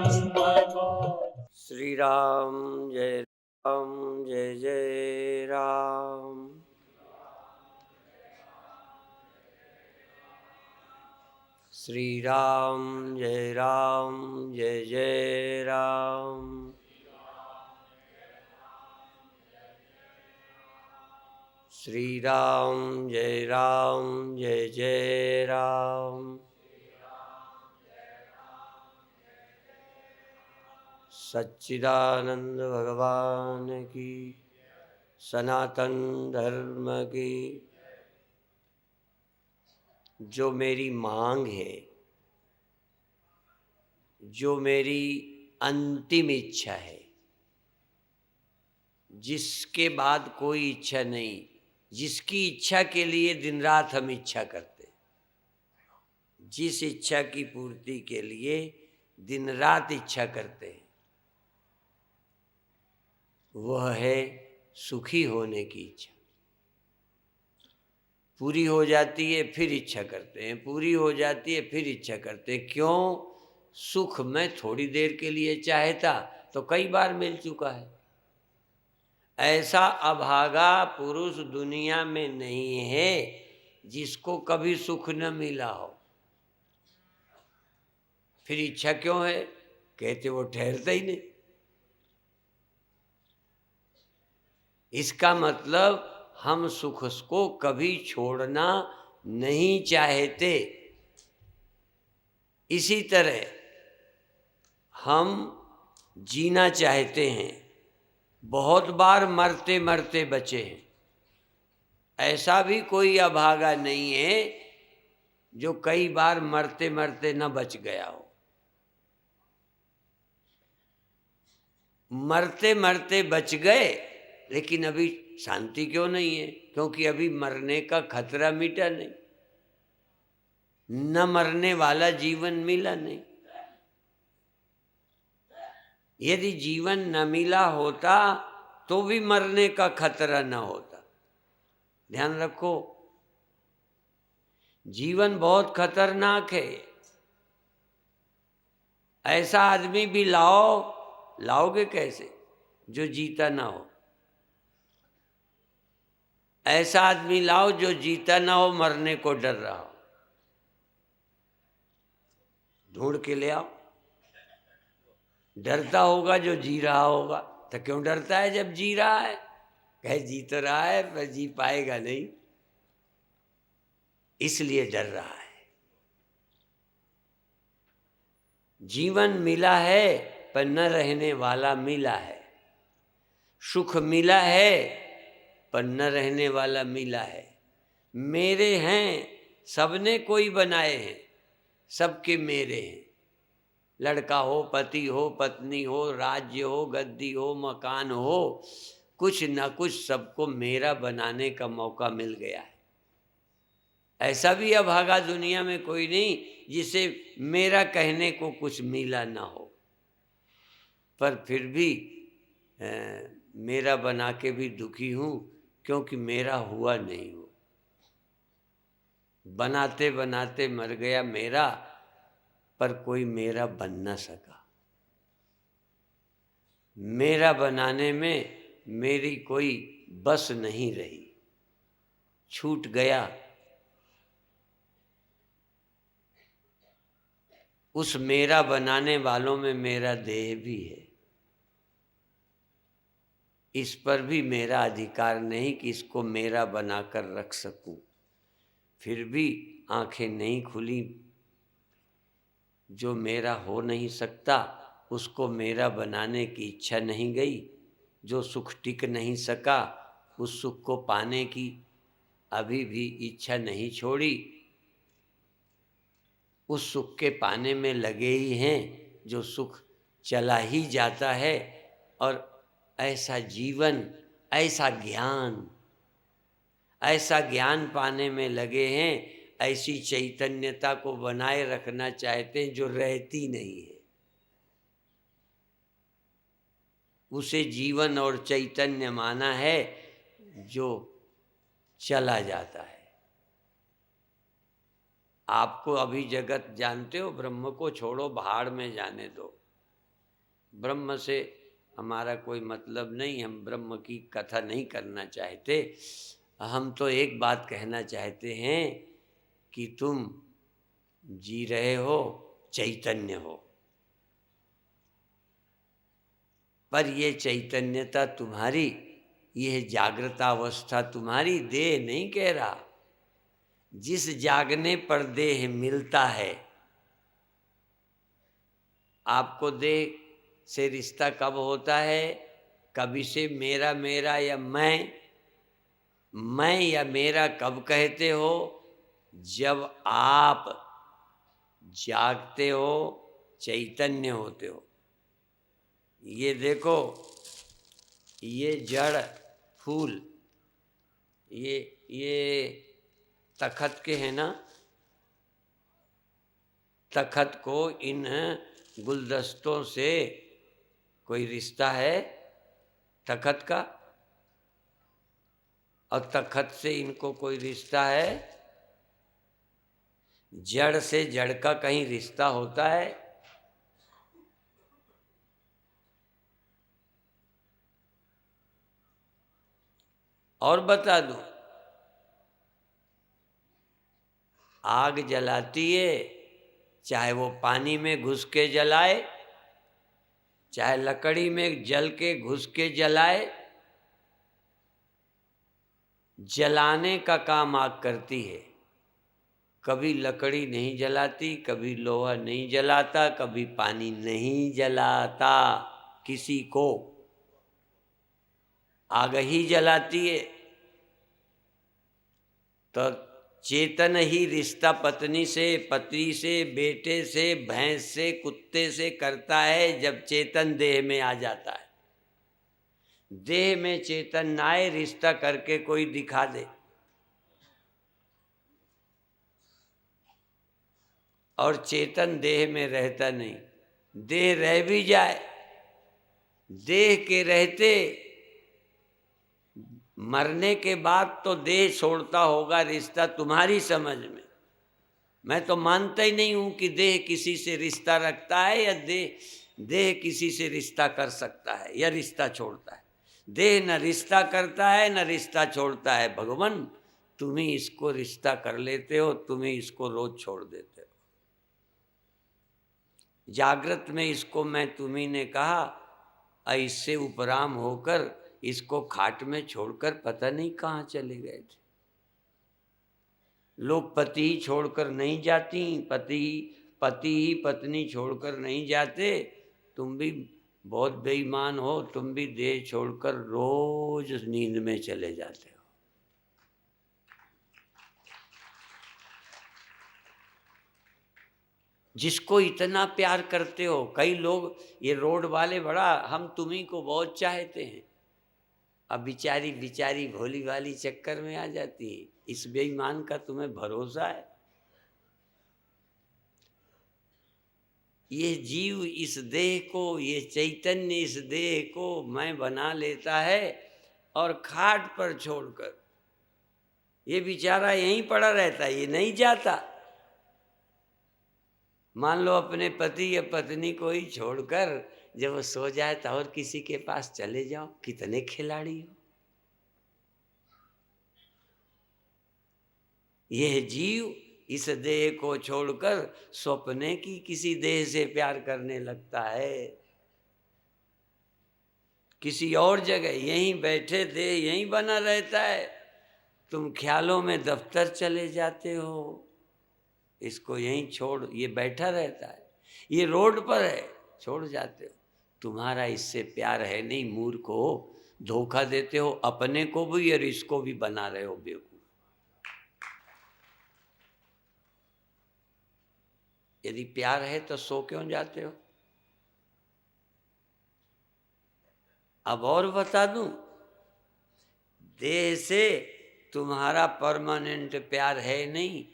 श्री राम जय जय राम। श्री राम जय जय राम। श्री राम जय जय राम। सच्चिदानंद भगवान की, सनातन धर्म की। जो मेरी मांग है, जो मेरी अंतिम इच्छा है, जिसके बाद कोई इच्छा नहीं, जिसकी इच्छा के लिए दिन रात हम इच्छा करते, जिस इच्छा की पूर्ति के लिए दिन रात इच्छा करते हैं, वह है सुखी होने की इच्छा। पूरी हो जाती है फिर इच्छा करते हैं, पूरी हो जाती है फिर इच्छा करते हैं। क्यों? सुख मैं थोड़ी देर के लिए चाहता तो कई बार मिल चुका है। ऐसा अभागा पुरुष दुनिया में नहीं है जिसको कभी सुख न मिला हो। फिर इच्छा क्यों है? कहते वो ठहरता ही नहीं। इसका मतलब हम सुख को कभी छोड़ना नहीं चाहते। इसी तरह हम जीना चाहते हैं, बहुत बार मरते मरते बचे हैं। ऐसा भी कोई अभागा नहीं है जो कई बार मरते मरते न बच गया हो। मरते मरते बच गए, लेकिन अभी शांति क्यों नहीं है? क्योंकि अभी मरने का खतरा मिटा नहीं, न मरने वाला जीवन मिला नहीं। यदि जीवन न मिला होता तो भी मरने का खतरा न होता। ध्यान रखो, जीवन बहुत खतरनाक है। ऐसा आदमी भी लाओगे कैसे जो जीता ना हो? ऐसा आदमी लाओ जो जीता ना हो, मरने को डर रहा हो, ढूंढ के ले आओ। डरता होगा जो जी रहा होगा, तो क्यों डरता है जब जी रहा है? कहे जी तो रहा है पर जी पाएगा नहीं, इसलिए डर रहा है। जीवन मिला है पर न रहने वाला मिला है। सुख मिला है पर न रहने वाला मिला है। मेरे हैं सबने कोई बनाए हैं, सबके मेरे हैं। लड़का हो, पति हो, पत्नी हो, राज्य हो, गद्दी हो, मकान हो, कुछ न कुछ सबको मेरा बनाने का मौका मिल गया है। ऐसा भी अभागा दुनिया में कोई नहीं जिसे मेरा कहने को कुछ मिला ना हो, पर फिर भी मेरा बना के भी दुखी हूँ, क्योंकि मेरा हुआ नहीं हो। बनाते बनाते मर गया मेरा, पर कोई मेरा बन न सका। मेरा बनाने में मेरी कोई बस नहीं रही, छूट गया। उस मेरा बनाने वालों में मेरा देह भी है। इस पर भी मेरा अधिकार नहीं कि इसको मेरा बनाकर रख सकूं। फिर भी आंखें नहीं खुली। जो मेरा हो नहीं सकता उसको मेरा बनाने की इच्छा नहीं गई। जो सुख टिक नहीं सका उस सुख को पाने की अभी भी इच्छा नहीं छोड़ी। उस सुख के पाने में लगे ही हैं जो सुख चला ही जाता है। और ऐसा जीवन, ऐसा ज्ञान पाने में लगे हैं, ऐसी चैतन्यता को बनाए रखना चाहते हैं जो रहती नहीं है। उसे जीवन और चैतन्य माना है जो चला जाता है। आपको अभी जगत जानते हो, ब्रह्म को छोड़ो, भाड़ में जाने दो। ब्रह्म से हमारा कोई मतलब नहीं, हम ब्रह्म की कथा नहीं करना चाहते। हम तो एक बात कहना चाहते हैं कि तुम जी रहे हो, चैतन्य हो, पर ये चैतन्यता तुम्हारी, यह जागृतावस्था तुम्हारी, देह नहीं कह रहा। जिस जागने पर देह मिलता है, आपको देह से रिश्ता कब होता है? कभी से मेरा मेरा या मैं या मेरा कब कहते हो? जब आप जागते हो, चैतन्य होते हो। ये देखो, ये जड़ फूल, ये तखत के हैं ना, तखत को इन गुलदस्तों से कोई रिश्ता है तखत का? और तखत से इनको कोई रिश्ता है? जड़ से जड़ का कहीं रिश्ता होता है? और बता दूं, आग जलाती है, चाहे वो पानी में घुस के जलाए, चाहे लकड़ी में जल के घुस के जलाए, जलाने का काम आग करती है। कभी लकड़ी नहीं जलाती, कभी लोहा नहीं जलाता, कभी पानी नहीं जलाता। किसी को आग ही जलाती है। तो चेतन ही रिश्ता पत्नी से, पति से, बेटे से, भैंस से, कुत्ते से करता है जब चेतन देह में आ जाता है। देह में चेतन ना आए, रिश्ता करके कोई दिखा दे, और चेतन देह में रहता नहीं। देह रह भी जाए, देह के रहते मरने के बाद तो देह छोड़ता होगा रिश्ता तुम्हारी समझ में। मैं तो मानता ही नहीं हूं कि देह किसी से रिश्ता रखता है, या देह किसी से रिश्ता कर सकता है या रिश्ता छोड़ता है। देह न रिश्ता करता है न रिश्ता छोड़ता है। भगवान, तुम ही इसको रिश्ता कर लेते हो, तुम ही इसको रोज छोड़ देते हो। जागृत में इसको मैं तुम्ही ने कहा, ऐसे उपराम होकर इसको खाट में छोड़कर पता नहीं कहाँ चले गए थे। लोग पति ही छोड़कर नहीं जाती, पति ही पत्नी छोड़कर नहीं जाते। तुम भी बहुत बेईमान हो, तुम भी देह छोड़कर रोज नींद में चले जाते हो। जिसको इतना प्यार करते हो, कई लोग ये रोड वाले बड़ा हम तुम्ही को बहुत चाहते हैं, अब बिचारी भोली वाली चक्कर में आ जाती है। इस बेईमान का तुम्हें भरोसा है? ये जीव इस देह को, ये चैतन्य इस देह को मैं बना लेता है और खाट पर छोड़कर ये बेचारा यहीं पड़ा रहता है, ये नहीं जाता। मान लो अपने पति या पत्नी को ही छोड़कर जब वो सो जाए तो और किसी के पास चले जाओ। कितने खिलाड़ी हो। यह जीव इस देह को छोड़कर सपने की किसी देह से प्यार करने लगता है, किसी और जगह। यहीं बैठे देह यहीं बना रहता है, तुम ख्यालों में दफ्तर चले जाते हो, इसको यहीं छोड़, ये बैठा रहता है, ये रोड पर है, छोड़ जाते हो। तुम्हारा इससे प्यार है नहीं, मूर्ख हो, धोखा देते हो अपने को भी और इसको भी बना रहे हो बेवकूफ। यदि प्यार है तो सो क्यों जाते हो? अब और बता दूं, देह से तुम्हारा परमानेंट प्यार है नहीं,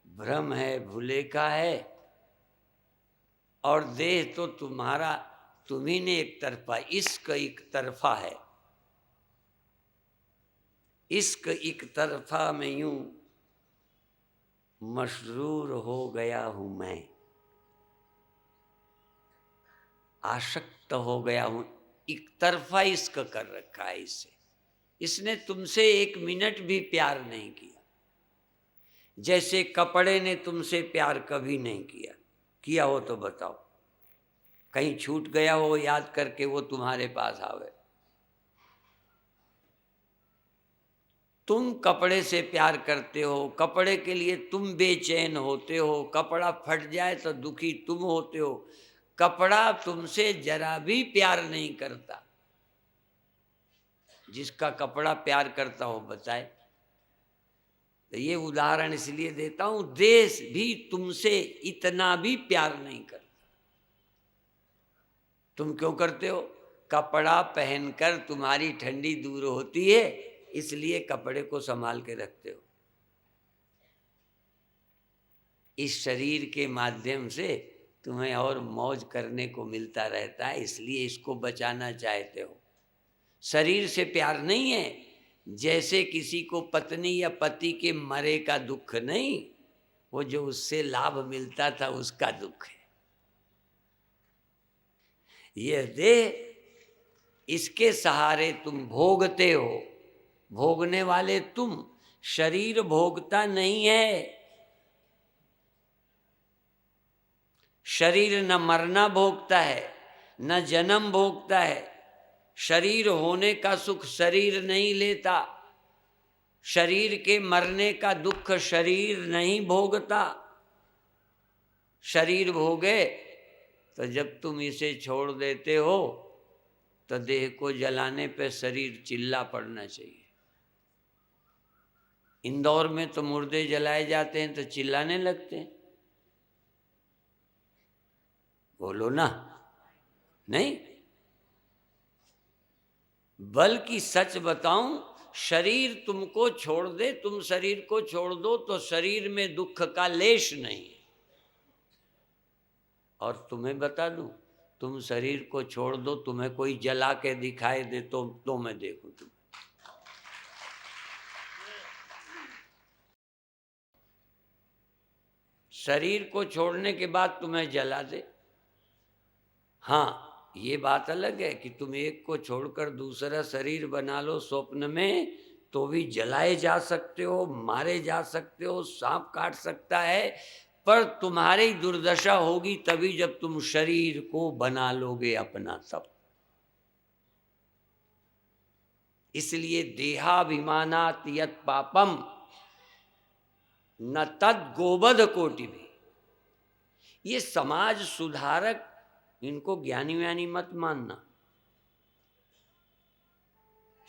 भ्रम है, भूले का है। और देह तो तुम्हारा, तुम्ही ने एक तरफा, इश्क एक तरफा है। इश्क एक तरफा में यूं मशरूर हो गया हूं मैं। आसक्त हो गया हूं, एक तरफा इश्क कर रखा है इससे। इसने तुमसे 1 मिनट भी प्यार नहीं किया, जैसे कपड़े ने तुमसे प्यार कभी नहीं किया। किया हो तो बताओ, कहीं छूट गया हो याद करके वो तुम्हारे पास आवे। तुम कपड़े से प्यार करते हो, कपड़े के लिए तुम बेचैन होते हो, कपड़ा फट जाए तो दुखी तुम होते हो। कपड़ा तुमसे जरा भी प्यार नहीं करता। जिसका कपड़ा प्यार करता हो बताए। तो ये उदाहरण इसलिए देता हूं, देश भी तुमसे इतना भी प्यार नहीं करता। तुम क्यों करते हो? कपड़ा पहनकर तुम्हारी ठंडी दूर होती है, इसलिए कपड़े को संभाल के रखते हो। इस शरीर के माध्यम से तुम्हें और मौज करने को मिलता रहता है, इसलिए इसको बचाना चाहते हो। शरीर से प्यार नहीं है। जैसे किसी को पत्नी या पति के मरे का दुख नहीं, वो जो उससे लाभ मिलता था उसका दुख है। ये देह, इसके सहारे तुम भोगते हो। भोगने वाले तुम, शरीर भोगता नहीं है। शरीर न मरना भोगता है, न जन्म भोगता है। शरीर होने का सुख शरीर नहीं लेता। शरीर के मरने का दुख शरीर नहीं भोगता। शरीर भोगे तो जब तुम इसे छोड़ देते हो तो देह को जलाने पे शरीर चिल्ला पड़ना चाहिए। इंदौर में तो मुर्दे जलाए जाते हैं तो चिल्लाने लगते हैं। बोलो ना, नहीं? बल्कि सच बताऊं, शरीर तुमको छोड़ दे, तुम शरीर को छोड़ दो तो शरीर में दुख का लेश नहीं। और तुम्हें बता दूं, तुम शरीर को छोड़ दो, तुम्हें कोई जला के दिखाई दे तो मैं देखूं तुम। शरीर को छोड़ने के बाद तुम्हें जला दे, हाँ, ये बात अलग है कि तुम एक को छोड़कर दूसरा शरीर बना लो स्वप्न में, तो भी जलाए जा सकते हो, मारे जा सकते हो, सांप काट सकता है। पर तुम्हारी दुर्दशा होगी तभी जब तुम शरीर को बना लोगे अपना तब। इसलिए देहाभिमानात यत् पापम न तद गोबध कोटि भी। ये समाज सुधारक, इनको ज्ञानी व्यानी मत मानना।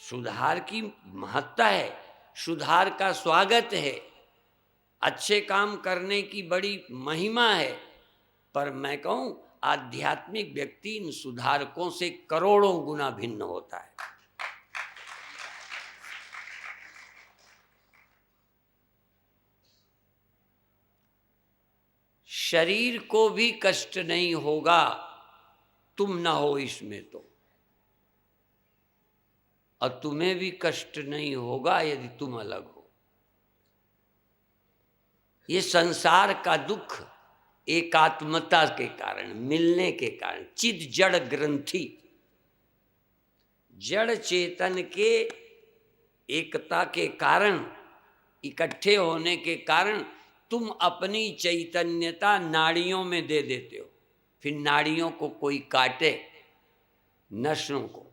सुधार की महत्ता है, सुधार का स्वागत है, अच्छे काम करने की बड़ी महिमा है। पर मैं कहूं, आध्यात्मिक व्यक्ति इन सुधारकों से करोड़ों गुना भिन्न होता है। शरीर को भी कष्ट नहीं होगा तुम ना हो इसमें तो, और तुम्हें भी कष्ट नहीं होगा यदि तुम अलग हो। ये संसार का दुख एकात्मता के कारण, मिलने के कारण, चिद जड़ ग्रंथि, जड़ चेतन के एकता के कारण, इकट्ठे होने के कारण तुम अपनी चैतन्यता नाड़ियों में दे देते हो। फिर नाड़ियों को कोई काटे, नसों को।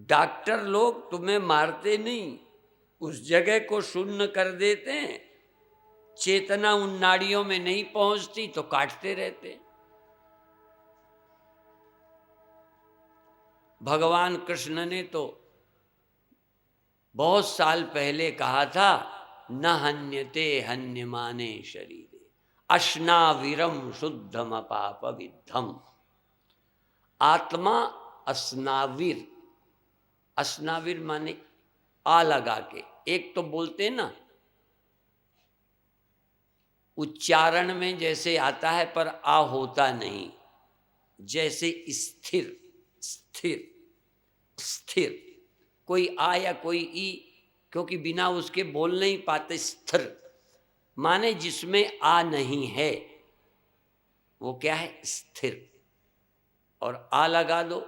डॉक्टर लोग तुम्हें मारते नहीं, उस जगह को शून्य कर देते हैं। चेतना उन नाड़ियों में नहीं पहुंचती तो काटते रहते। भगवान कृष्ण ने तो बहुत साल पहले कहा था, न हन्यते हन्यमाने शरीरे अश्नाविरम शुद्धम अपाप विद्धम। आत्मा अस्नाविर, अस्नाविर माने आ लगा के। एक तो बोलते हैं ना, उच्चारण में जैसे आता है पर आ होता नहीं, जैसे स्थिर स्थिर स्थिर, कोई आ या कोई ई, क्योंकि बिना उसके बोल नहीं पाते। स्थिर माने जिसमें आ नहीं है। वो क्या है? स्थिर। और आ लगा दो,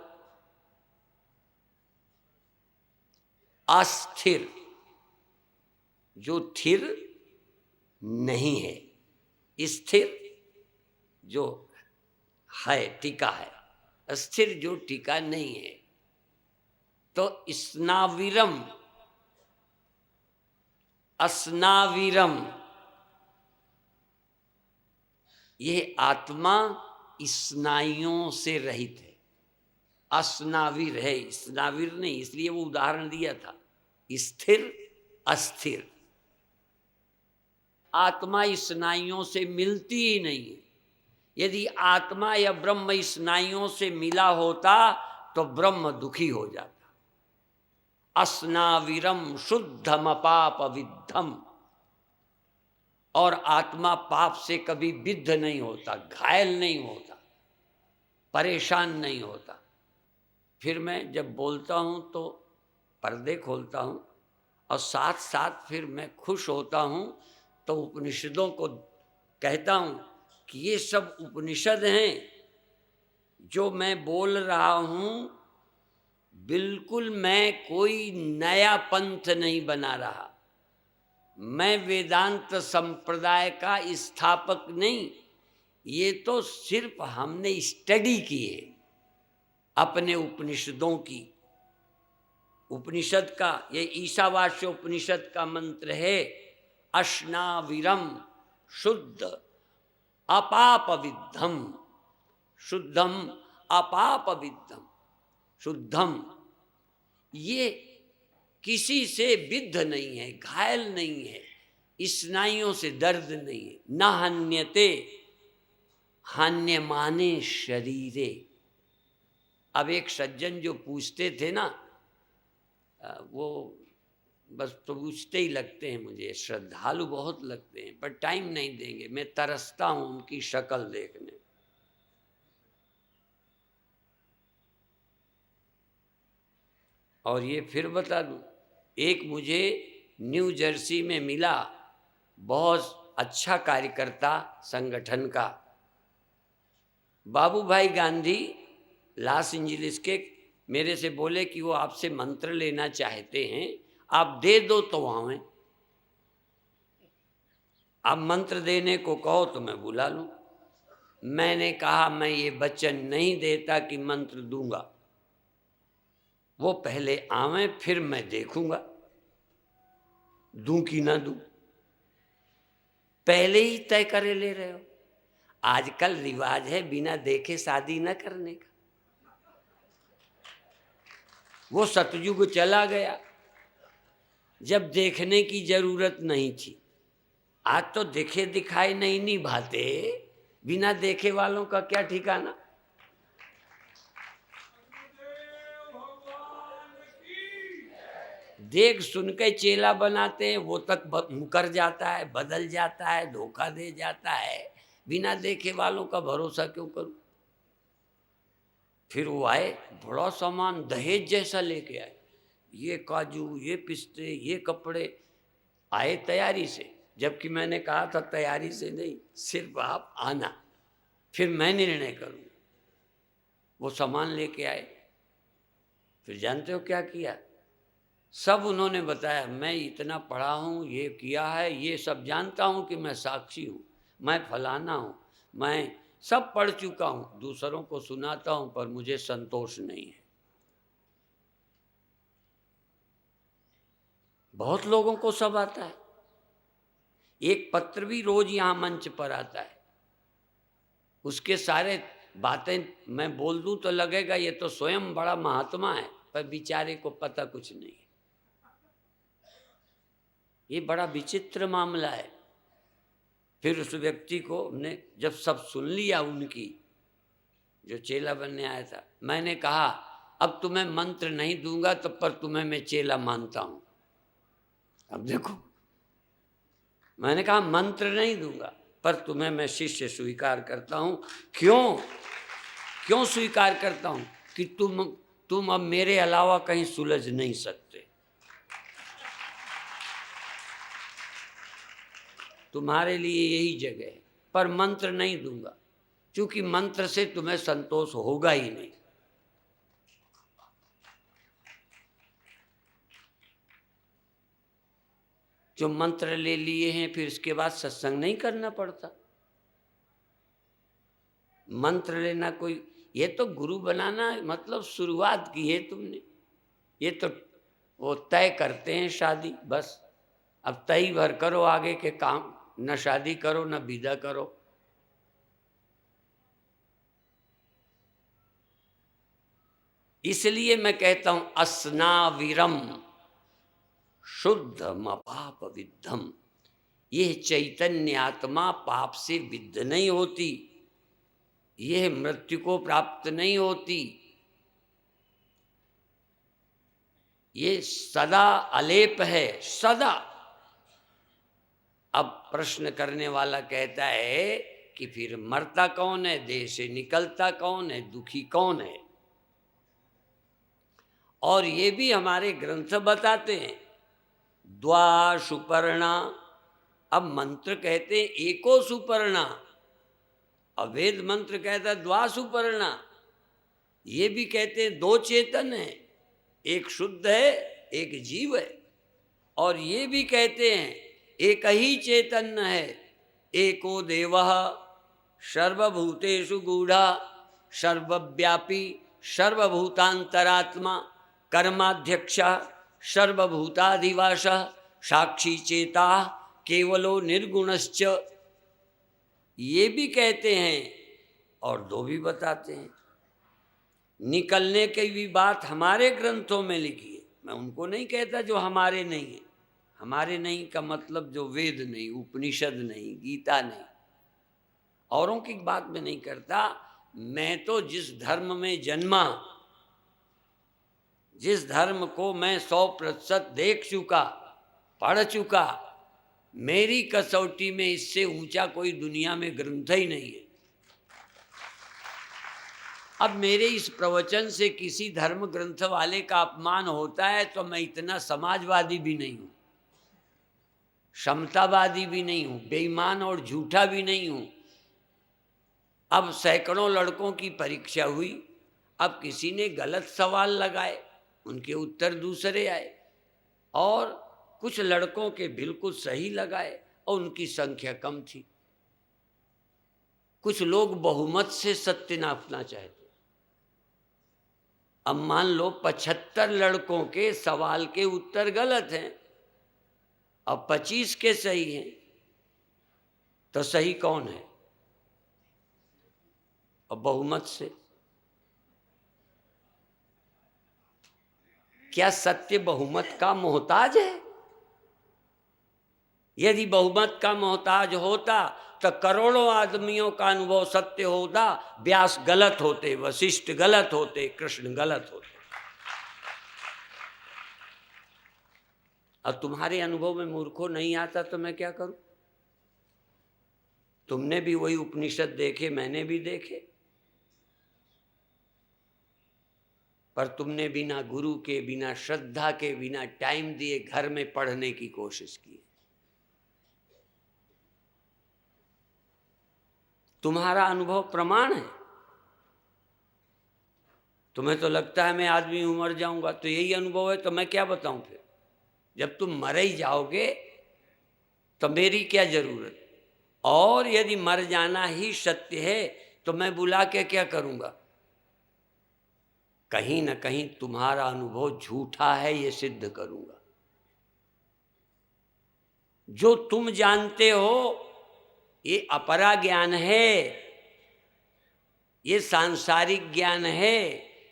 अस्थिर, जो थिर नहीं है। स्थिर जो है, टिका है। अस्थिर जो टिका नहीं है। तो स्नाविरम, अस्नाविरम, यह आत्मा स्नायुओं से रहित है। अस्नाविर है, स्नाविर नहीं, इसलिए वो उदाहरण दिया था। स्थिर अस्थिर, आत्मा स्नायुओं से मिलती ही नहीं है। यदि आत्मा या ब्रह्म स्नायुओं से मिला होता तो ब्रह्म दुखी हो जाता। अस्नाविरम शुद्धम अपाप विद्धम, और आत्मा पाप से कभी विद्ध नहीं होता, घायल नहीं होता, परेशान नहीं होता। फिर मैं जब बोलता हूँ तो पर्दे खोलता हूँ, और साथ साथ फिर मैं खुश होता हूँ तो उपनिषदों को कहता हूँ कि ये सब उपनिषद हैं जो मैं बोल रहा हूँ। बिल्कुल मैं कोई नया पंथ नहीं बना रहा, मैं वेदांत संप्रदाय का स्थापक नहीं। ये तो सिर्फ हमने स्टडी की है अपने उपनिषदों की। उपनिषद का, ये ईशावास्य उपनिषद का मंत्र है, अश्नाविरम शुद्ध अपाप विद्धम, शुद्धम अपाप विद्धम, शुद्धम, ये किसी से विद्ध नहीं है, घायल नहीं है, स्नायुओं से दर्द नहीं है। न हन्यते हन्यमाने शरीरे। अब एक सज्जन जो पूछते थे ना, वो बस पूछते ही लगते हैं मुझे, श्रद्धालु बहुत लगते हैं, पर टाइम नहीं देंगे। मैं तरसता हूं उनकी शक्ल देखने। और ये फिर बता दूं, एक मुझे न्यू जर्सी में मिला, बहुत अच्छा कार्यकर्ता संगठन का, बाबू भाई गांधी, लॉस एंजलिस के। मेरे से बोले कि वो आपसे मंत्र लेना चाहते हैं, आप दे दो तो आवें। आप मंत्र देने को कहो तो मैं बुला लूं। मैंने कहा मैं ये वचन नहीं देता कि मंत्र दूंगा, वो पहले आवें फिर मैं देखूंगा दूं कि ना दूं। पहले ही तय करे ले रहे हो। आजकल रिवाज है बिना देखे शादी न करने का। वो सतयुग चला गया जब देखने की जरूरत नहीं थी। आज तो देखे दिखाए नहीं निभाते, बिना देखे वालों का क्या ठिकाना। देख सुन के चेला बनाते हैं, वो तक मुकर जाता है, बदल जाता है, धोखा दे जाता है। बिना देखे वालों का भरोसा क्यों करूं। फिर वो आए, बड़ा सामान दहेज जैसा लेके आए, ये काजू, ये पिस्ते, ये कपड़े, आए तैयारी से। जबकि मैंने कहा था तैयारी से नहीं, सिर्फ आप आना, फिर मैं निर्णय करूँ। वो सामान लेके आए। फिर जानते हो क्या किया? सब उन्होंने बताया, मैं इतना पढ़ा हूँ, ये किया है, ये सब जानता हूँ कि मैं साक्षी हूँ, मैं फलाना हूँ, मैं सब पढ़ चुका हूँ, दूसरों को सुनाता हूँ, पर मुझे संतोष नहीं है। बहुत लोगों को सब आता है। एक पत्र भी रोज यहाँ मंच पर आता है, उसके सारे बातें मैं बोल दूं तो लगेगा ये तो स्वयं बड़ा महात्मा है, पर बेचारे को पता कुछ नहीं। ये बड़ा विचित्र मामला है। फिर उस व्यक्ति को ने जब सब सुन लिया, उनकी जो चेला बनने आया था, मैंने कहा अब तुम्हें मंत्र नहीं दूंगा तो पर तुम्हें मैं चेला मानता हूं। अब देखो, मैंने कहा मंत्र नहीं दूंगा पर तुम्हें मैं शिष्य स्वीकार करता हूं। क्यों स्वीकार करता हूं? कि तुम अब मेरे अलावा कहीं सुलझ नहीं सकते, तुम्हारे लिए यही जगह है, पर मंत्र नहीं दूंगा। क्योंकि मंत्र से तुम्हें संतोष होगा ही नहीं। जो मंत्र ले लिए हैं फिर इसके बाद सत्संग नहीं करना पड़ता। मंत्र लेना कोई, ये तो गुरु बनाना मतलब शुरुआत की है तुमने। ये तो वो तय करते हैं शादी, बस अब तय भर करो आगे के काम, न शादी करो न विदा करो। इसलिए मैं कहता हूं अस्नाविरम शुद्धम अपाप विद्धम। यह चैतन्य आत्मा पाप से विद्ध नहीं होती, यह मृत्यु को प्राप्त नहीं होती, ये सदा अलेप है, सदा। अब प्रश्न करने वाला कहता है कि फिर मरता कौन है, देह से निकलता कौन है, दुखी कौन है? और ये भी हमारे ग्रंथ बताते हैं, द्वा सुपर्णा। अब मंत्र कहते हैं एको सुपर्णा, अब वेद मंत्र कहता है द्वा सुपर्णा। ये भी कहते हैं दो चेतन है, एक शुद्ध है एक जीव है। और ये भी कहते हैं एक ही चैतन्य है, एको देवः सर्वभूतेषु गूढ़ा सर्वव्यापी सर्वभूतांतरात्मा कर्माध्यक्षः सर्वभूताधिवासः साक्षी चेता केवलो निर्गुणश्च। ये भी कहते हैं और दो भी बताते हैं। निकलने की भी बात हमारे ग्रंथों में लिखी है, मैं उनको नहीं कहता जो हमारे नहीं है। हमारे नहीं का मतलब जो वेद नहीं, उपनिषद नहीं, गीता नहीं, औरों की बात में नहीं करता। मैं तो जिस धर्म में जन्मा, जिस धर्म को मैं 100% देख चुका, पढ़ चुका, मेरी कसौटी में इससे ऊंचा कोई दुनिया में ग्रंथ ही नहीं है। अब मेरे इस प्रवचन से किसी धर्म ग्रंथ वाले का अपमान होता है तो मैं इतना समाजवादी भी नहीं हूं, समतावादी भी नहीं हूं, बेईमान और झूठा भी नहीं हूं। अब सैकड़ों लड़कों की परीक्षा हुई, अब किसी ने गलत सवाल लगाए, उनके उत्तर दूसरे आए, और कुछ लड़कों के बिल्कुल सही लगाए और उनकी संख्या कम थी। कुछ लोग बहुमत से सत्य नापना चाहते। अब मान लो 75 लड़कों के सवाल के उत्तर गलत हैं और 25 के सही हैं, तो सही कौन है? और बहुमत से क्या सत्य बहुमत का मोहताज है? यदि बहुमत का मोहताज होता तो करोड़ों आदमियों का अनुभव सत्य होता। व्यास गलत होते, वशिष्ठ गलत होते, कृष्ण गलत होते। अब तुम्हारे अनुभव में मूर्खों नहीं आता तो मैं क्या करूं? तुमने भी वही उपनिषद देखे, मैंने भी देखे, पर तुमने बिना गुरु के, बिना श्रद्धा के, बिना टाइम दिए घर में पढ़ने की कोशिश की। तुम्हारा अनुभव प्रमाण है। तुम्हें तो लगता है मैं आदमी हूं, मर जाऊंगा, तो यही अनुभव है, तो मैं क्या बताऊं फिर? जब तुम मर ही जाओगे तो मेरी क्या जरूरत? और यदि मर जाना ही सत्य है तो मैं बुला के क्या करूंगा? कहीं ना कहीं तुम्हारा अनुभव झूठा है, ये सिद्ध करूंगा। जो तुम जानते हो ये अपरा ज्ञान है, ये सांसारिक ज्ञान है,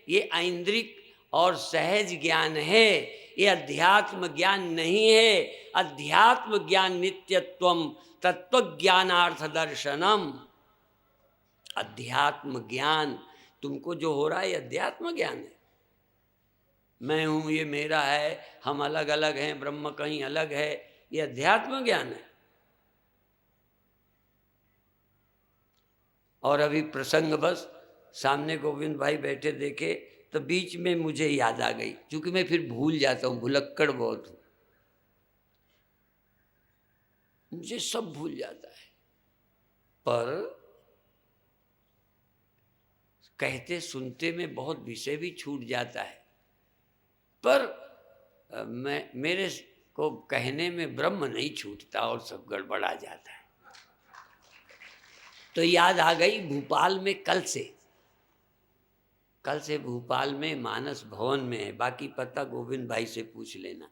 ये ऐन्द्रिक और सहज ज्ञान है, ये अध्यात्म ज्ञान नहीं है। अध्यात्म ज्ञान नित्यत्वम तत्व ज्ञानार्थ दर्शनम। अध्यात्म ज्ञान तुमको जो हो रहा है ये अध्यात्म ज्ञान है। मैं हूं, ये मेरा है, हम अलग अलग हैं, ब्रह्म कहीं अलग है, ये अध्यात्म ज्ञान है। और अभी प्रसंग बस सामने गोविंद भाई बैठे देखे तो बीच में मुझे याद आ गई, क्योंकि मैं फिर भूल जाता हूँ, भुलक्कड़ बहुत हूँ, मुझे सब भूल जाता है। पर कहते सुनते में बहुत विषय भी छूट जाता है, पर मेरे को कहने में ब्रह्म नहीं छूटता और सब गड़बड़ा जाता है। तो याद आ गई भोपाल में कल से भोपाल में मानस भवन में है, बाकी पता गोविंद भाई से पूछ लेना,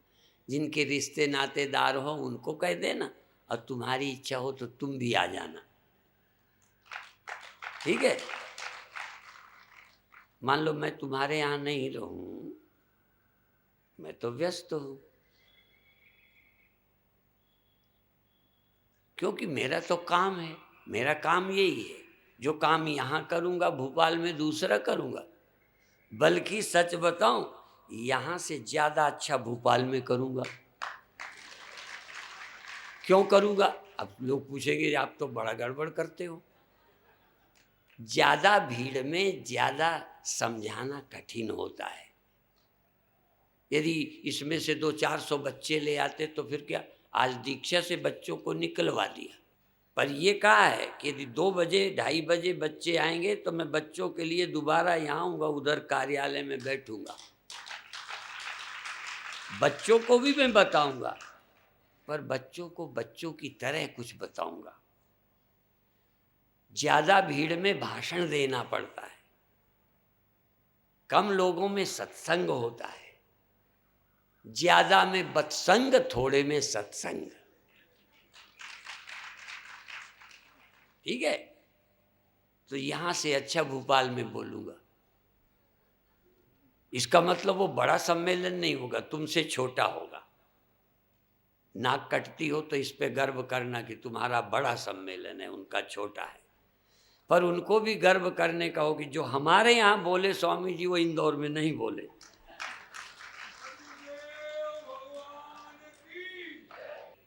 जिनके रिश्ते नातेदार हो उनको कह देना, और तुम्हारी इच्छा हो तो तुम भी आ जाना, ठीक है। मान लो मैं तुम्हारे यहाँ नहीं रहूं, मैं तो व्यस्त हूं, क्योंकि मेरा तो काम है, मेरा काम यही है, जो काम यहाँ करूँगा भोपाल में दूसरा करूँगा, बल्कि सच बताऊं यहाँ से ज़्यादा अच्छा भोपाल में करूँगा। क्यों करूँगा? अब लोग पूछेंगे आप तो बड़ा गड़बड़ करते हो। ज़्यादा भीड़ में ज़्यादा समझाना कठिन होता है। यदि इसमें से 200-400 बच्चे ले आते तो फिर क्या, आज दीक्षा से बच्चों को निकलवा दिया, पर ये कहा है कि यदि 2 बजे 2:30 बजे बच्चे आएंगे तो मैं बच्चों के लिए दोबारा यहाँ आऊँगा, उधर कार्यालय में बैठूंगा, बच्चों को भी मैं बताऊंगा, पर बच्चों को बच्चों की तरह कुछ बताऊंगा। ज़्यादा भीड़ में भाषण देना पड़ता है, कम लोगों में सत्संग होता है, ज़्यादा में बत्संग, थोड़े में सत्संग, ठीक है। तो यहाँ से अच्छा भोपाल में बोलूँगा। इसका मतलब वो बड़ा सम्मेलन नहीं होगा, तुमसे छोटा होगा। नाक कटती हो तो इस पे गर्व करना कि तुम्हारा बड़ा सम्मेलन है, उनका छोटा है, पर उनको भी गर्व करने का हो कि जो हमारे यहाँ बोले स्वामी जी वो इंदौर में नहीं बोले।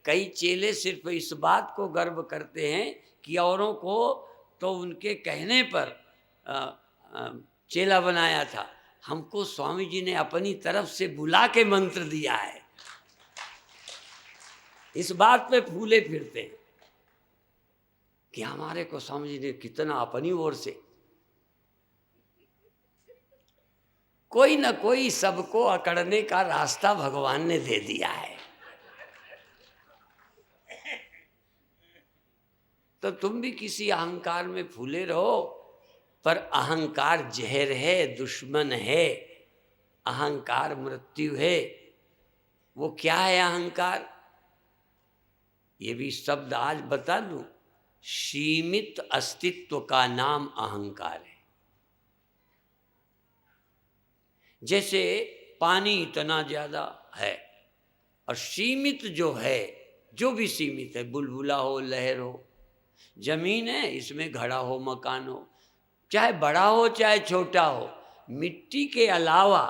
कई चेले सिर्फ इस बात को गर्व करते हैं कि औरों को तो उनके कहने पर चेला बनाया था, हमको स्वामी जी ने अपनी तरफ से बुला के मंत्र दिया है, इस बात पे फूले फिरते हैं कि हमारे को स्वामी जी ने कितना अपनी ओर से। कोई ना कोई सबको अकड़ने का रास्ता भगवान ने दे दिया है। तो तुम भी किसी अहंकार में फूले रहो, पर अहंकार जहर है, दुश्मन है, अहंकार मृत्यु है। वो क्या है अहंकार? ये भी शब्द आज बता दूं, सीमित अस्तित्व का नाम अहंकार है। जैसे पानी इतना ज्यादा है और सीमित जो है, जो भी सीमित है, बुलबुला हो, लहर हो, जमीन है, इसमें घड़ा हो, मकान हो, चाहे बड़ा हो चाहे छोटा हो, मिट्टी के अलावा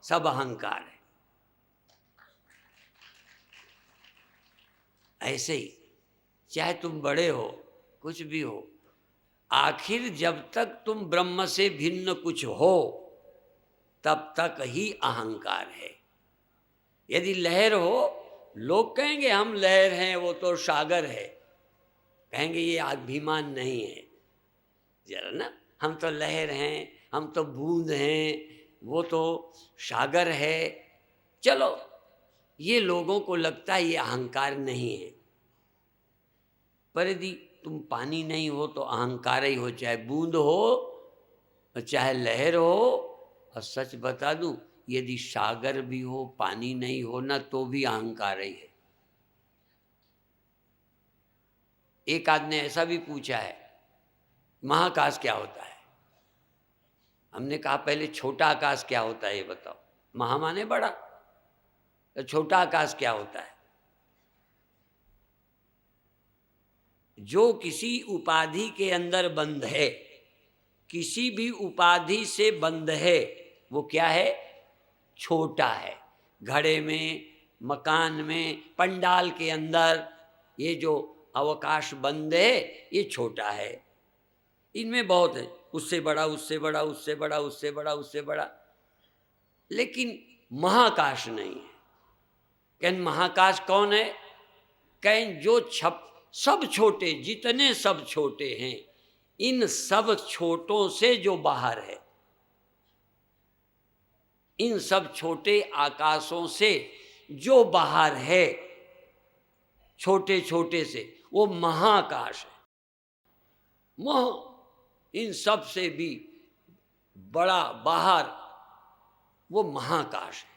सब अहंकार है। ऐसे ही चाहे तुम बड़े हो, कुछ भी हो, आखिर जब तक तुम ब्रह्म से भिन्न कुछ हो तब तक ही अहंकार है। यदि लहर हो, लोग कहेंगे हम लहर हैं, वो तो सागर है, कहेंगे ये अभिमान नहीं है जरा ना, हम तो लहर हैं, हम तो बूंद हैं, वो तो सागर है। चलो, ये लोगों को लगता है ये अहंकार नहीं है, पर यदि तुम पानी नहीं हो तो अहंकार ही हो, चाहे बूंद हो चाहे लहर हो। और सच बता दूं, यदि सागर भी हो, पानी नहीं हो ना, तो भी अहंकार ही है। एक आदमी ने ऐसा भी पूछा है, महाकाश क्या होता है? हमने कहा पहले छोटा आकाश क्या होता है ये बताओ। महा माने बड़ा, तो छोटा आकाश क्या होता है? जो किसी उपाधि के अंदर बंद है, किसी भी उपाधि से बंद है, वो क्या है? छोटा है। घड़े में, मकान में, पंडाल के अंदर ये जो अवकाश बंद है, ये छोटा है। इनमें बहुत है, उससे बड़ा, उससे बड़ा, उससे बड़ा, उससे बड़ा, उससे बड़ा, लेकिन महाकाश नहीं है। कहें महाकाश कौन है? कहें जो सब छोटे, जितने सब छोटे हैं, इन सब छोटों से जो बाहर है, इन सब छोटे आकाशों से जो बाहर है, छोटे छोटे से, वो महाकाश है। इन सब से भी बड़ा बाहर वो महाकाश है।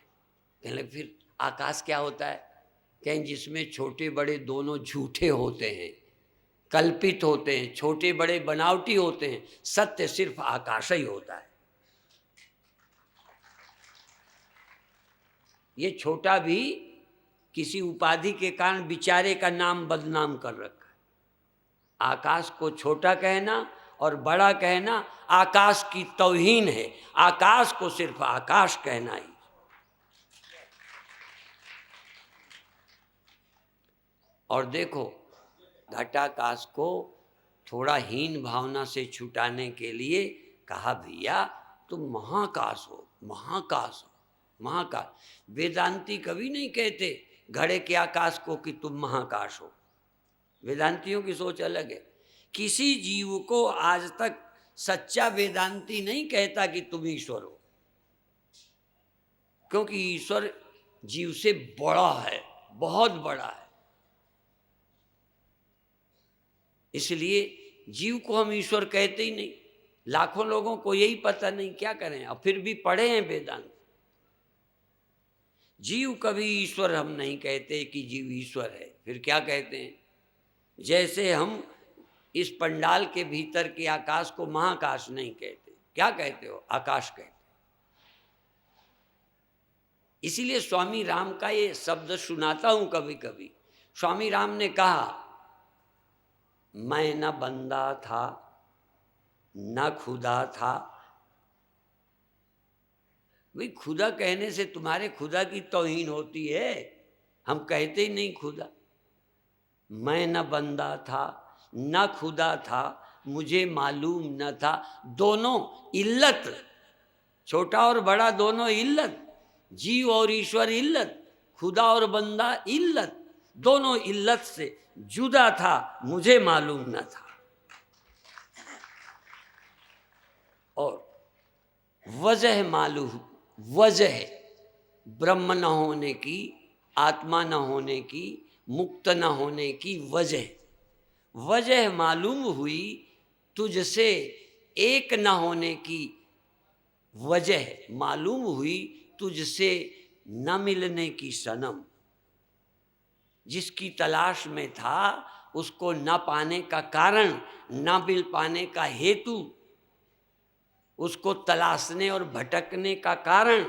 कहने लगे फिर आकाश क्या होता है? कहें जिसमें छोटे बड़े दोनों झूठे होते हैं, कल्पित होते हैं, छोटे बड़े बनावटी होते हैं, सत्य सिर्फ आकाश ही होता है। ये छोटा भी किसी उपाधि के कारण बेचारे का नाम बदनाम कर रखा है। आकाश को छोटा कहना और बड़ा कहना आकाश की तौहीन है। आकाश को सिर्फ आकाश कहना ही। और देखो, घटाकाश को थोड़ा हीन भावना से छुटाने के लिए कहा भैया तुम महाकाश हो, महाकाश हो, महाकाश। वेदांती कभी नहीं कहते घड़े के आकाश को कि तुम महाकाश हो। वेदांतियों की सोच अलग है। किसी जीव को आज तक सच्चा वेदांती नहीं कहता कि तुम ईश्वर हो, क्योंकि ईश्वर जीव से बड़ा है, बहुत बड़ा है। इसलिए जीव को हम ईश्वर कहते ही नहीं। लाखों लोगों को यही पता नहीं, क्या करें, और फिर भी पढ़े हैं वेदांत। जीव कभी ईश्वर हम नहीं कहते कि जीव ईश्वर है। फिर क्या कहते हैं? जैसे हम इस पंडाल के भीतर के आकाश को महाकाश नहीं कहते, क्या कहते हो? आकाश कहते। इसीलिए स्वामी राम का ये शब्द सुनाता हूं कभी कभी। स्वामी राम ने कहा, मैं न बंदा था न खुदा था। भाई खुदा कहने से तुम्हारे खुदा की तौहीन होती है, हम कहते ही नहीं खुदा। मैं न बंदा था न खुदा था, मुझे मालूम न था। दोनों इल्लत, छोटा और बड़ा दोनों इल्लत, जीव और ईश्वर इल्लत, खुदा और बंदा इल्लत, दोनों इल्लत से जुदा था, मुझे मालूम न था। और वजह मालूम, वजह ब्रह्म न होने की, आत्मा न होने की, मुक्त न होने की वजह, वजह मालूम हुई तुझसे एक न होने की वजह, मालूम हुई तुझसे न मिलने की सनम। जिसकी तलाश में था उसको न पाने का कारण, न मिल पाने का हेतु, उसको तलाशने और भटकने का कारण,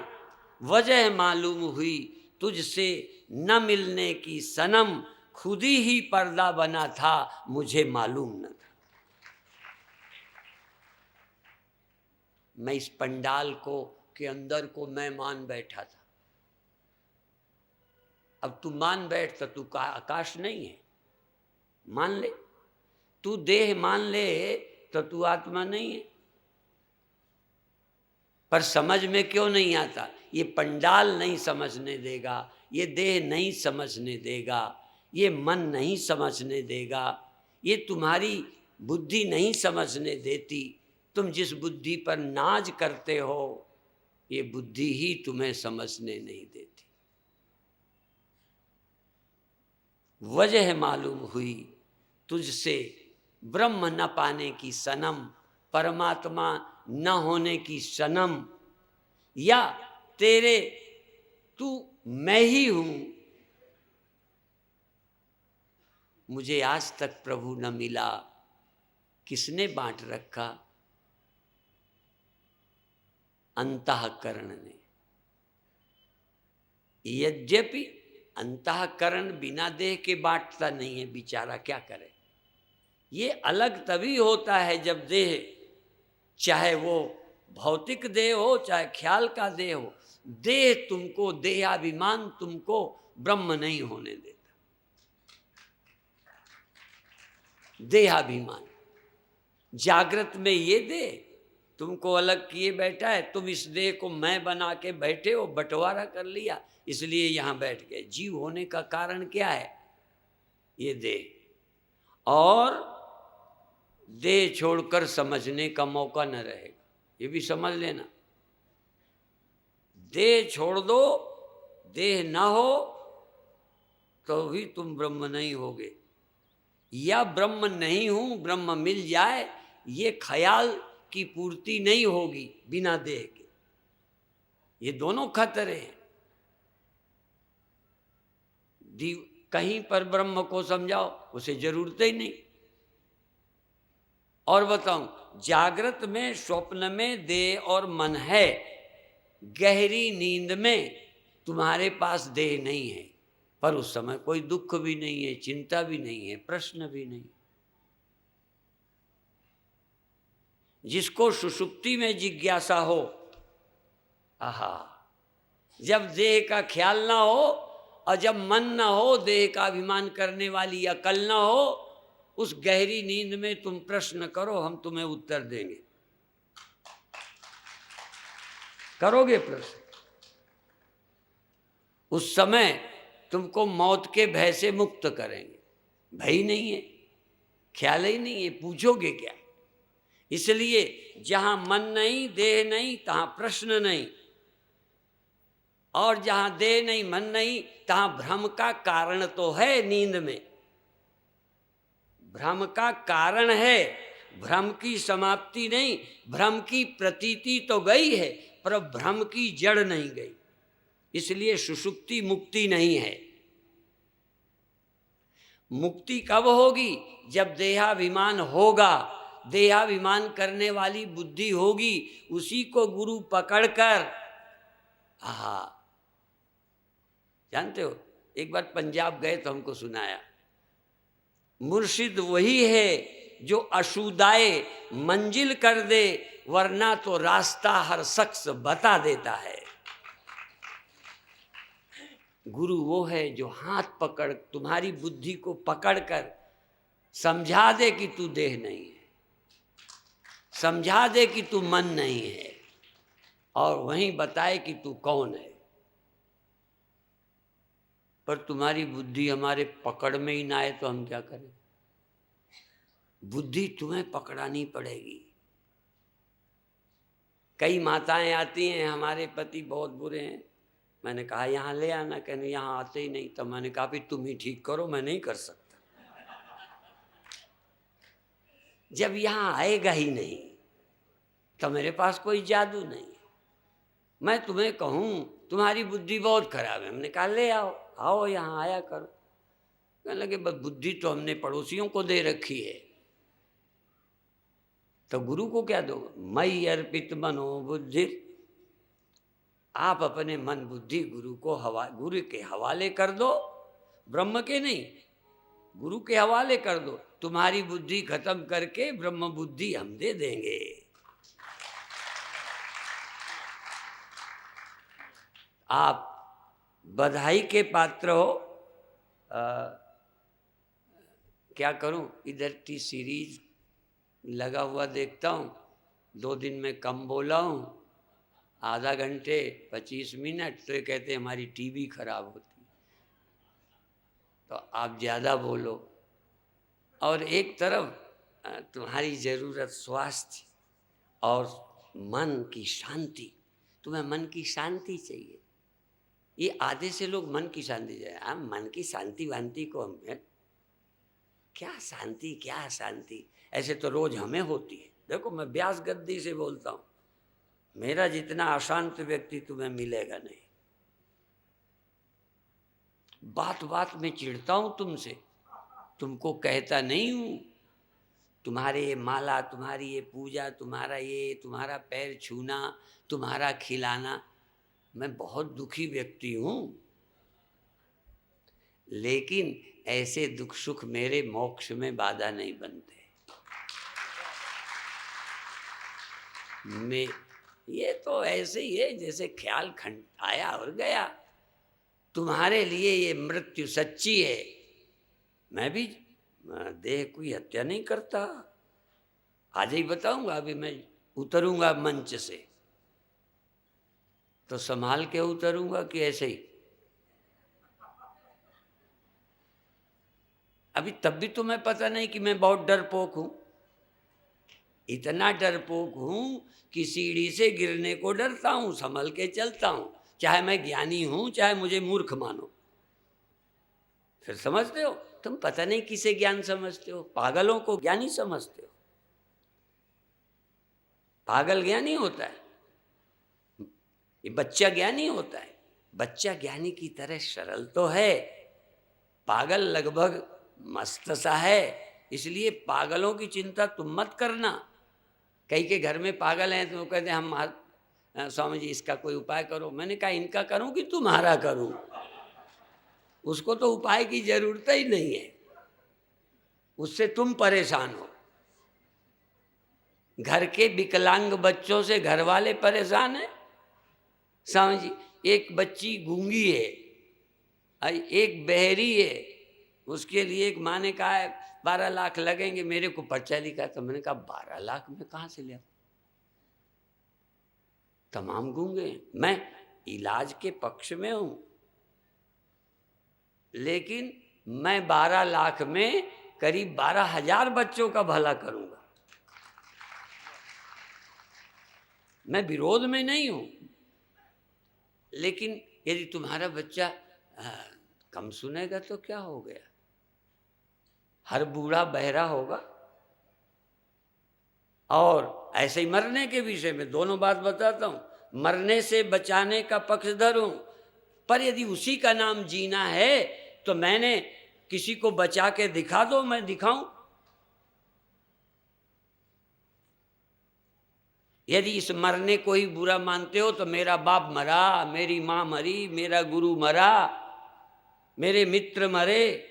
वजह मालूम हुई तुझसे न मिलने की सनम। खुद ही पर्दा बना था, मुझे मालूम न था। मैं इस पंडाल को के अंदर को मैं मान बैठा था। अब तू मान बैठ तो तू का आकाश नहीं है, मान ले। तू देह मान ले तो तू आत्मा नहीं है। पर समझ में क्यों नहीं आता? ये पंडाल नहीं समझने देगा, ये देह नहीं समझने देगा, ये मन नहीं समझने देगा, ये तुम्हारी बुद्धि नहीं समझने देती। तुम जिस बुद्धि पर नाज करते हो, ये बुद्धि ही तुम्हें समझने नहीं देती। वजह मालूम हुई तुझसे ब्रह्म न पाने की सनम, परमात्मा न होने की सनम, या तेरे तू मैं ही हूं, मुझे आज तक प्रभु न मिला, किसने बांट रखा? अंतःकरण ने। यद्यपि अंतःकरण बिना देह के बांटता नहीं है, बेचारा क्या करे। ये अलग तभी होता है जब देह, चाहे वो भौतिक देह हो चाहे ख्याल का देह हो, देह तुमको, देहाभिमान तुमको ब्रह्म नहीं होने देता। देहाभिमान जागृत में ये देह तुमको अलग किए बैठा है। तुम इस देह को मैं बना के बैठे हो, बंटवारा कर लिया, इसलिए यहां बैठ गए। जीव होने का कारण क्या है? ये देह। और देह छोड़कर समझने का मौका न रहेगा। ये भी समझ लेना, देह छोड़ दो, देह ना हो तो भी तुम ब्रह्म नहीं होगे, या ब्रह्म नहीं हूं ब्रह्म मिल जाए, ये ख्याल की पूर्ति नहीं होगी बिना देह के। ये दोनों खतरे हैं। कहीं पर ब्रह्म को समझाओ, उसे जरूरत ही नहीं। और बताऊं, जागृत में स्वप्न में देह और मन है, गहरी नींद में तुम्हारे पास देह नहीं है, पर उस समय कोई दुख भी नहीं है, चिंता भी नहीं है, प्रश्न भी नहीं। जिसको सुषुप्ति में जिज्ञासा हो, आहा, जब देह का ख्याल ना हो और जब मन ना हो, देह का अभिमान करने वाली अकल ना हो, उस गहरी नींद में तुम प्रश्न करो, हम तुम्हें उत्तर देंगे। करोगे प्रश्न? उस समय तुमको मौत के भय से मुक्त करेंगे। भय नहीं है, ख्याल ही नहीं है, पूछोगे क्या? इसलिए जहां मन नहीं, देह नहीं, तहां प्रश्न नहीं, और जहां देह नहीं, मन नहीं, तहां भ्रम का कारण तो है। नींद में भ्रम का कारण है, भ्रम की समाप्ति नहीं। भ्रम की प्रतीति तो गई है, पर भ्रम की जड़ नहीं गई। इसलिए सुषुप्ति मुक्ति नहीं है। मुक्ति कब होगी? जब देहाभिमान होगा, देहाभिमान करने वाली बुद्धि होगी, उसी को गुरु पकड़कर, आहा, जानते हो, एक बार पंजाब गए तो हमको सुनाया, मुर्शिद वही है जो अशुदाए मंजिल कर दे, वरना तो रास्ता हर शख्स बता देता है। गुरु वो है जो हाथ पकड़, तुम्हारी बुद्धि को पकड़कर समझा दे कि तू देह नहीं है, समझा दे कि तू मन नहीं है, और वहीं बताए कि तू कौन है। पर तुम्हारी बुद्धि हमारे पकड़ में ही ना आए तो हम क्या करें? बुद्धि तुम्हें पकड़ानी पड़ेगी। कई माताएं आती हैं, हमारे पति बहुत बुरे हैं, मैंने कहा यहाँ ले आना, कहने यहाँ आते ही नहीं। तो मैंने कहा भी तुम ही ठीक करो, मैं नहीं कर सकता। जब यहाँ आएगा ही नहीं तो मेरे पास कोई जादू नहीं। मैं तुम्हें कहूँ तुम्हारी बुद्धि बहुत खराब है, हमने कहा ले आओ, आओ यहाँ आया करो। कहने लगे बस बुद्धि तो हमने पड़ोसियों को दे रखी है, तो गुरु को क्या दो? मई अर्पित मनो बुद्धि, आप अपने मन बुद्धि गुरु को गुरु के हवाले कर दो, ब्रह्म के नहीं, गुरु के हवाले कर दो। तुम्हारी बुद्धि खत्म करके ब्रह्म बुद्धि हम दे देंगे। आप बधाई के पात्र हो। क्या करूं, इधर टी सीरीज लगा हुआ देखता हूं, 2 दिन में कम बोला हूं, आधा घंटे 25 मिनट, तो ये कहते हैं हमारी टीवी खराब होती है, तो आप ज़्यादा बोलो। और एक तरफ तुम्हारी ज़रूरत स्वास्थ्य और मन की शांति, तुम्हें मन की शांति चाहिए। ये आधे से लोग मन की शांति चाहिए, हम मन की शांति वांति को हमें क्या शांति, क्या शांति, ऐसे तो रोज हमें होती है। देखो मैं व्यास गद्दी से बोलता हूँ, मेरा जितना अशांत व्यक्ति तुम्हें मिलेगा नहीं। बात बात में चिढ़ता हूँ तुमसे, तुमको कहता नहीं हूँ। तुम्हारे ये माला, तुम्हारी ये पूजा, तुम्हारा पैर छूना, तुम्हारा खिलाना, मैं बहुत दुखी व्यक्ति हूँ, लेकिन ऐसे दुख सुख मेरे मोक्ष में बाधा नहीं बनते। मैं ये तो ऐसे ही है जैसे ख्याल खंड आया और गया। तुम्हारे लिए ये मृत्यु सच्ची है। मैं भी देह कोई हत्या नहीं करता। आज ही बताऊंगा, अभी मैं उतरूंगा मंच से तो संभाल के उतरूंगा कि ऐसे ही। अभी तब भी तुम्हें पता नहीं कि मैं बहुत डरपोक हूं। इतना डरपोक हूँ कि सीढ़ी से गिरने को डरता हूँ, संभल के चलता हूँ, चाहे मैं ज्ञानी हूँ चाहे मुझे मूर्ख मानो। फिर समझते हो तुम, पता नहीं किसे ज्ञान समझते हो, पागलों को ज्ञानी समझते हो। पागल ज्ञानी होता है, ये बच्चा ज्ञानी होता है। बच्चा ज्ञानी की तरह सरल तो है, पागल लगभग मस्त सा है। इसलिए पागलों की चिंता तुम मत करना। कई के घर में पागल हैं तो वो कहते हैं हम स्वामी जी इसका कोई उपाय करो। मैंने कहा इनका करूं कि तुम्हारा करूं? उसको तो उपाय की जरूरत ही नहीं है, उससे तुम परेशान हो। घर के विकलांग बच्चों से घर वाले परेशान हैं। स्वामी जी एक बच्ची गूंगी है, एक बहरी है, उसके लिए एक माँ ने कहा है 12 लाख लगेंगे। मेरे को पर्चा लिखा तो मैंने कहा 12 लाख में कहाँ से लिया? तमाम गूंगे हैं। मैं इलाज के पक्ष में हूं, लेकिन मैं 12 लाख में करीब 12,000 बच्चों का भला करूंगा। मैं विरोध में नहीं हूं, लेकिन यदि तुम्हारा बच्चा कम सुनेगा तो क्या हो गया? हर बूढ़ा बहरा होगा। और ऐसे ही मरने के विषय में दोनों बात बताता हूं। मरने से बचाने का पक्षधर हूं, पर यदि उसी का नाम जीना है तो मैंने किसी को बचा के दिखा दो, मैं दिखाऊं। यदि इस मरने को ही बुरा मानते हो तो मेरा बाप मरा, मेरी मां मरी, मेरा गुरु मरा, मेरे मित्र मरे,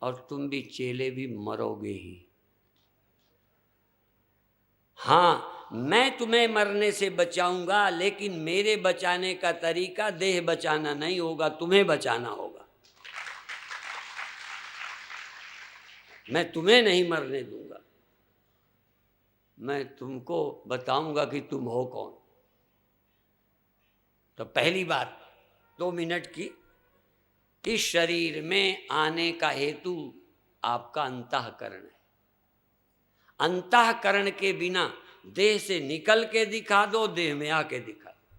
और तुम भी चेले भी मरोगे ही। हाँ, मैं तुम्हें मरने से बचाऊंगा, लेकिन मेरे बचाने का तरीका देह बचाना नहीं होगा, तुम्हें बचाना होगा। मैं तुम्हें नहीं मरने दूंगा, मैं तुमको बताऊंगा कि तुम हो कौन। तो पहली बात 2 मिनट की, इस शरीर में आने का हेतु आपका अंतःकरण है। अंतःकरण के बिना देह से निकल के दिखा दो, देह में आके दिखा दो।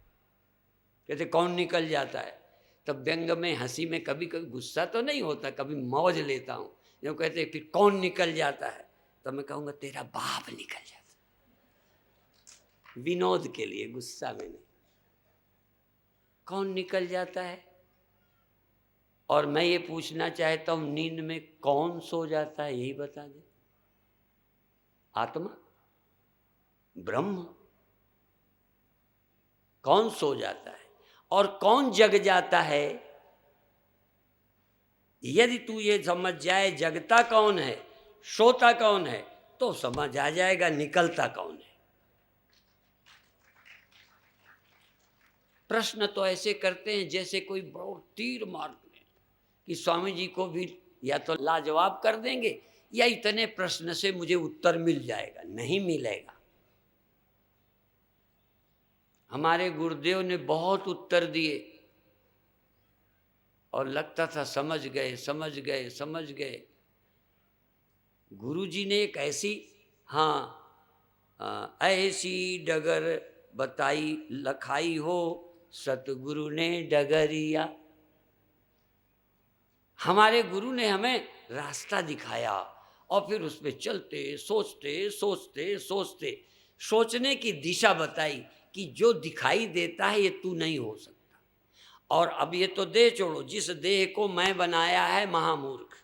कहते कौन निकल जाता है? तब व्यंग में हंसी में कभी कभी गुस्सा तो नहीं होता, कभी मौज लेता हूं। जो कहते फिर कौन निकल जाता है, तब मैं कहूंगा तेरा बाप निकल जाता, विनोद के लिए, गुस्सा में नहीं। कौन निकल जाता है? और मैं ये पूछना चाहता हूं, नींद में कौन सो जाता है? यही बता दे। आत्मा, ब्रह्म। कौन सो जाता है और कौन जग जाता है? यदि तू ये समझ जाए जगता कौन है, सोता कौन है, तो समझ आ जाएगा निकलता कौन है। प्रश्न तो ऐसे करते हैं जैसे कोई बहुत तीर मार दें कि स्वामी जी को भी या तो लाजवाब कर देंगे या इतने प्रश्न से मुझे उत्तर मिल जाएगा। नहीं मिलेगा। हमारे गुरुदेव ने बहुत उत्तर दिए और लगता था समझ गए समझ गए समझ गए। गुरु जी ने एक ऐसी ऐसी डगर बताई लखाई हो, सतगुरु ने डगरिया। हमारे गुरु ने हमें रास्ता दिखाया और फिर उस पर चलते सोचते सोचते सोचते सोचने की दिशा बताई कि जो दिखाई देता है ये तू नहीं हो सकता। और अब ये तो देह छोड़ो, जिस देह को मैं बनाया है महामूर्ख।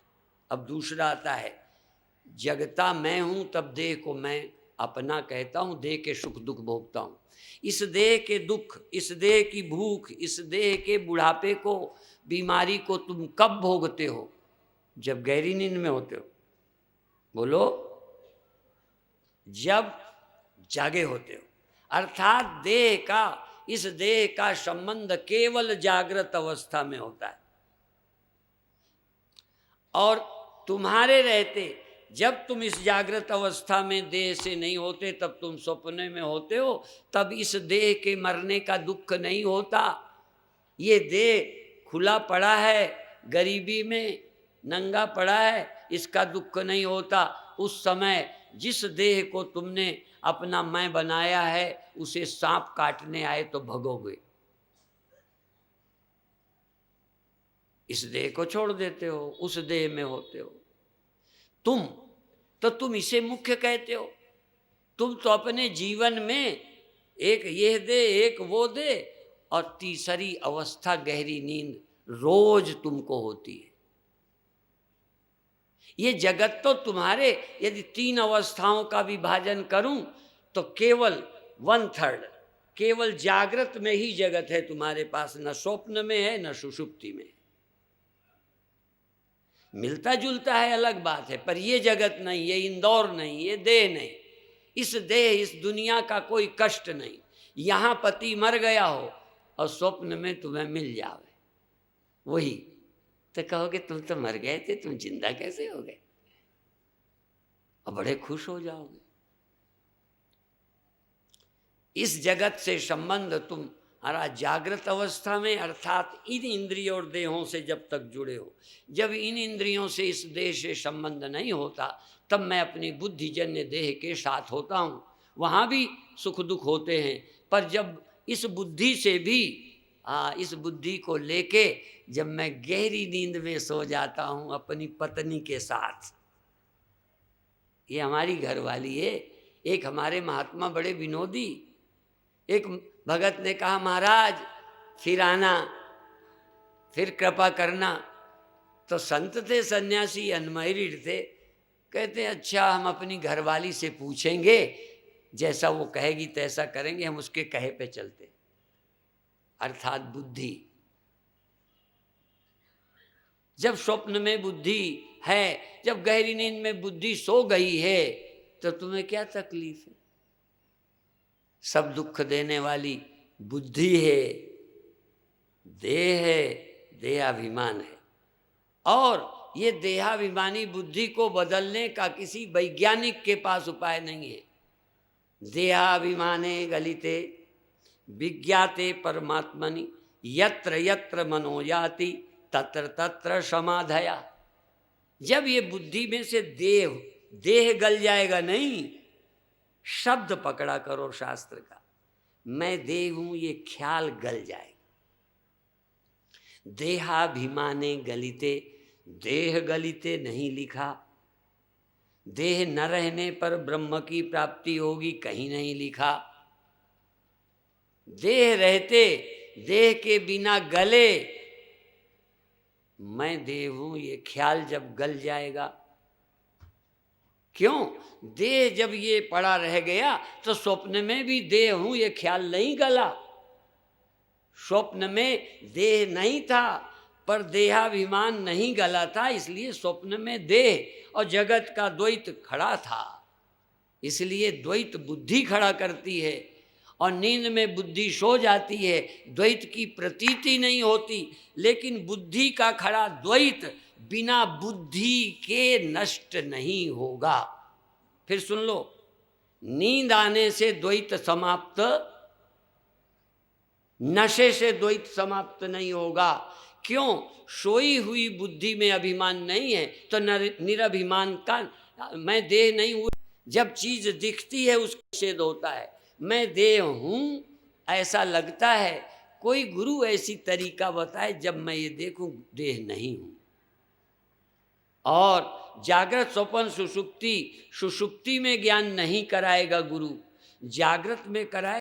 अब दूसरा आता है, जगता मैं हूं तब देह को मैं अपना कहता हूं, देह के सुख दुख भोगता हूं। इस देह के दुख, इस देह की भूख, इस देह के बुढ़ापे को, बीमारी को तुम कब भोगते हो? जब गहरी नींद में होते हो। बोलो, जब जागे होते हो। अर्थात देह का, इस देह का संबंध केवल जागृत अवस्था में होता है। और तुम्हारे रहते, जब तुम इस जागृत अवस्था में देह से नहीं होते, तब तुम सपने में होते हो, तब इस देह के मरने का दुख नहीं होता। ये देह खुला पड़ा है, गरीबी में नंगा पड़ा है, इसका दुख नहीं होता। उस समय जिस देह को तुमने अपना मैं बनाया है उसे सांप काटने आए तो भगोगे, इस देह को छोड़ देते हो, उस देह में होते हो। तुम इसे मुख्य कहते हो। तुम तो अपने जीवन में एक ये दे, एक वो दे, और तीसरी अवस्था गहरी नींद रोज तुमको होती है। ये जगत तो तुम्हारे, यदि 3 अवस्थाओं का विभाजन करूं तो केवल 1/3, केवल जागृत में ही जगत है तुम्हारे पास, न स्वप्न में है न सुषुप्ति में। मिलता जुलता है अलग बात है, पर ये जगत नहीं, ये इंदौर नहीं, ये देह नहीं, इस देह इस दुनिया का कोई कष्ट नहीं। यहाँ पति मर गया हो और स्वप्न में तुम्हें मिल जावे वही, तो कहोगे तुम तो मर गए थे, तुम जिंदा कैसे हो गए, और बड़े खुश हो जाओगे। इस जगत से संबंध तुम्हारा जागृत अवस्था में, अर्थात इन इंद्रियों और देहों से जब तक जुड़े हो। जब इन इंद्रियों से इस देह से संबंध नहीं होता तब मैं अपनी बुद्धिजन्य देह के साथ होता हूँ, वहाँ भी सुख दुख होते हैं। पर जब इस बुद्धि से भी इस बुद्धि को लेके जब मैं गहरी नींद में सो जाता हूँ अपनी पत्नी के साथ, ये हमारी घरवाली है। एक हमारे महात्मा बड़े विनोदी, एक भगत ने कहा महाराज फिर आना, फिर कृपा करना। तो संत थे, सन्यासी, अनमैरिड थे। कहते अच्छा हम अपनी घरवाली से पूछेंगे, जैसा वो कहेगी तैसा करेंगे, हम उसके कहे पे चलते। अर्थात बुद्धि, जब स्वप्न में बुद्धि है, जब गहरी नींद में बुद्धि सो गई है, तो तुम्हें क्या तकलीफ है? सब दुख देने वाली बुद्धि है, देह है, देहाभिमान है। और ये देहाभिमानी बुद्धि को बदलने का किसी वैज्ञानिक के पास उपाय नहीं है। देहाभिमाने गलिते विज्ञाते परमात्मनि यत्र यत्र मनो याति तत्र तत्र समाधया। जब ये बुद्धि में से देह गल जाएगा, नहीं, शब्द पकड़ा करो शास्त्र का, मैं देह हूं, ये ख्याल गल जाएगा। देहाभिमाने गलिते, देह गलिते नहीं लिखा। देह न रहने पर ब्रह्म की प्राप्ति होगी, कहीं नहीं लिखा। देह रहते, देह के बिना गले, मैं देह हूं, ये ख्याल जब गल जाएगा। क्यों? देह जब ये पड़ा रह गया तो स्वप्न में भी देह हूं ये ख्याल नहीं गला। स्वप्न में देह नहीं था, पर देहाभिमान नहीं गला था, इसलिए स्वप्न में देह और जगत का द्वैत खड़ा था। इसलिए द्वैत बुद्धि खड़ा करती है, और नींद में बुद्धि सो जाती है, द्वैत की प्रतीति नहीं होती। लेकिन बुद्धि का खड़ा द्वैत बिना बुद्धि के नष्ट नहीं होगा। फिर सुन लो, नींद आने से द्वैत समाप्त, नशे से द्वैत समाप्त नहीं होगा। क्यों? सोई हुई बुद्धि में अभिमान नहीं है, तो निरभिमान का मैं देह नहीं हूँ। जब चीज दिखती है उसका निषेध होता है। मैं देह हूँ ऐसा लगता है, कोई गुरु ऐसी तरीका बताए जब मैं ये देखूं देह नहीं हूँ। और जागृत स्वप्न सुषुप्ति, सुषुप्ति में ज्ञान नहीं कराएगा गुरु, जागृत में कराए।